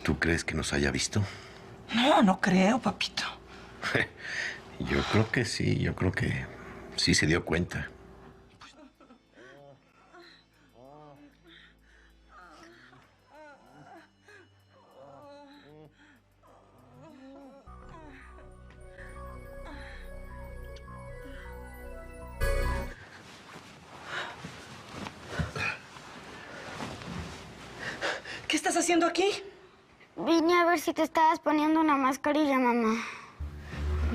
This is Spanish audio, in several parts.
¿Tú crees que nos haya visto? No, no creo, papito. Yo creo que sí, sí se dio cuenta. ¿Qué estás haciendo aquí? Vine a ver si te estabas poniendo una mascarilla, mamá.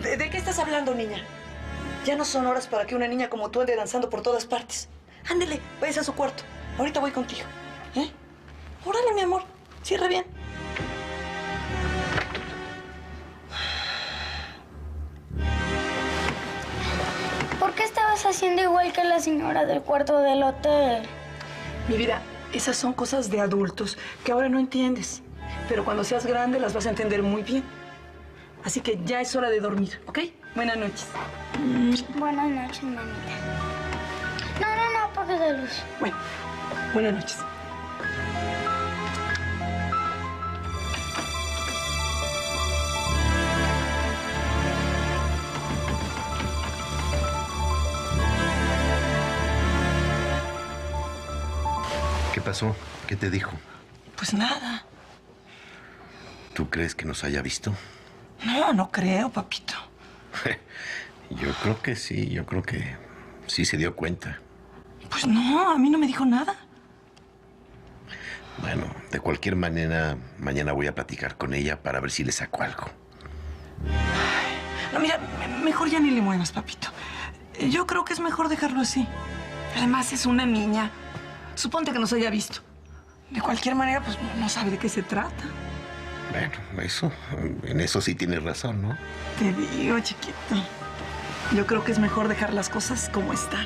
¿De qué estás hablando, niña? Ya no son horas para que una niña como tú ande danzando por todas partes. Ándele, váyase a su cuarto. Ahorita voy contigo. ¿Eh? Órale, mi amor. Cierra bien. ¿Por qué estabas haciendo igual que la señora del cuarto del hotel? Mi vida, esas son cosas de adultos que ahora no entiendes. Pero cuando seas grande las vas a entender muy bien. Así que ya es hora de dormir, ¿ok? Buenas noches. Buenas noches, mamita. No, apague la luz. Bueno, buenas noches. ¿Qué pasó? ¿Qué te dijo? Pues nada. ¿Tú crees que nos haya visto? No, no creo, papito. Yo creo que sí se dio cuenta. Pues no, a mí no me dijo nada. Bueno, de cualquier manera, mañana voy a platicar con ella para ver si le saco algo. No, mira, mejor ya ni le muevas, papito. Yo creo que es mejor dejarlo así. Además, es una niña. Suponte que nos haya visto. De cualquier manera, pues no sabe de qué se trata. Bueno, en eso sí tienes razón, ¿no? Te digo, chiquito. Yo creo que es mejor dejar las cosas como están.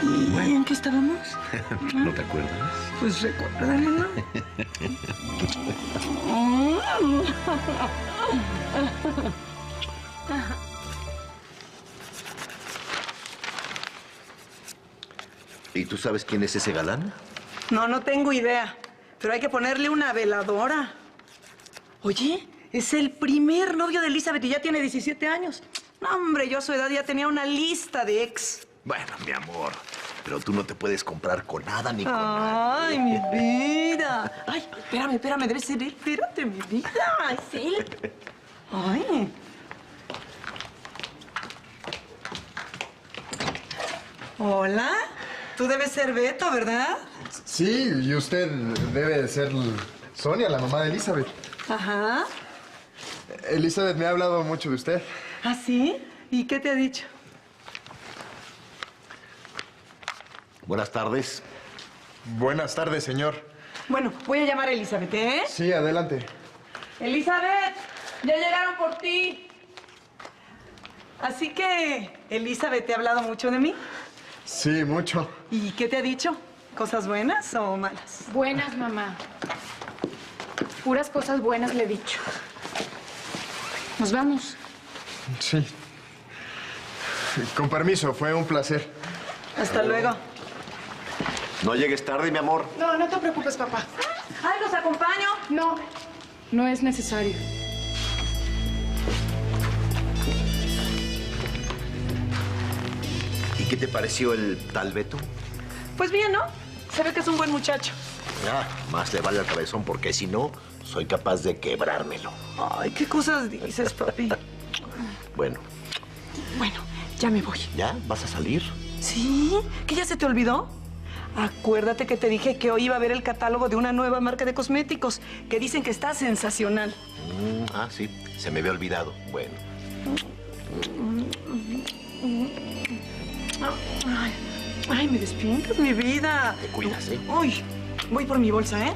¿Y Bueno. en qué estábamos? ¿No te acuerdas? Pues recuérdame, ¿no? ¿Y tú sabes quién es ese galán? No, no tengo idea. Pero hay que ponerle una veladora. Oye, es el primer novio de Elizabeth y ya tiene 17 años. No, hombre, yo a su edad ya tenía una lista de ex. Bueno, mi amor, pero tú no te puedes comprar con nada ni con Ay, mi vida. Ay, espérame, debe ser él. Espérate, mi vida. Es él. Ay. Hola. Tú debes ser Beto, ¿verdad? Sí, y usted debe de ser Sonia, la mamá de Elizabeth. Ajá. Elizabeth me ha hablado mucho de usted. ¿Ah, sí? ¿Y qué te ha dicho? Buenas tardes. Buenas tardes, señor. Bueno, voy a llamar a Elizabeth, ¿eh? Sí, adelante. Elizabeth, ya llegaron por ti. Así que, Elizabeth, ¿te ha hablado mucho de mí? Sí, mucho. ¿Y qué te ha dicho? ¿Cosas buenas o malas? Buenas, mamá. Puras cosas buenas le he dicho. Nos vamos. Sí. Con permiso, fue un placer. Hasta luego. No llegues tarde, mi amor. No, no te preocupes, papá. ¡Ay, los acompaño! No, no es necesario. ¿Y qué te pareció el tal Beto? Pues bien, ¿no? Se ve que es un buen muchacho. Ah, más le vale al cabezón porque si no, soy capaz de quebrármelo. Ay, ¿qué cosas dices, papi? Bueno, Bueno, ya me voy. ¿ya? ¿Vas a salir? ¿Sí? ¿Que ya se te olvidó? Acuérdate que te dije que hoy iba a ver el catálogo de una nueva marca de cosméticos que dicen que está sensacional. Sí, se me había olvidado. Bueno. Ay, me despiertas, mi vida. Te cuidas, ¿eh? Uy, voy por mi bolsa, ¿eh?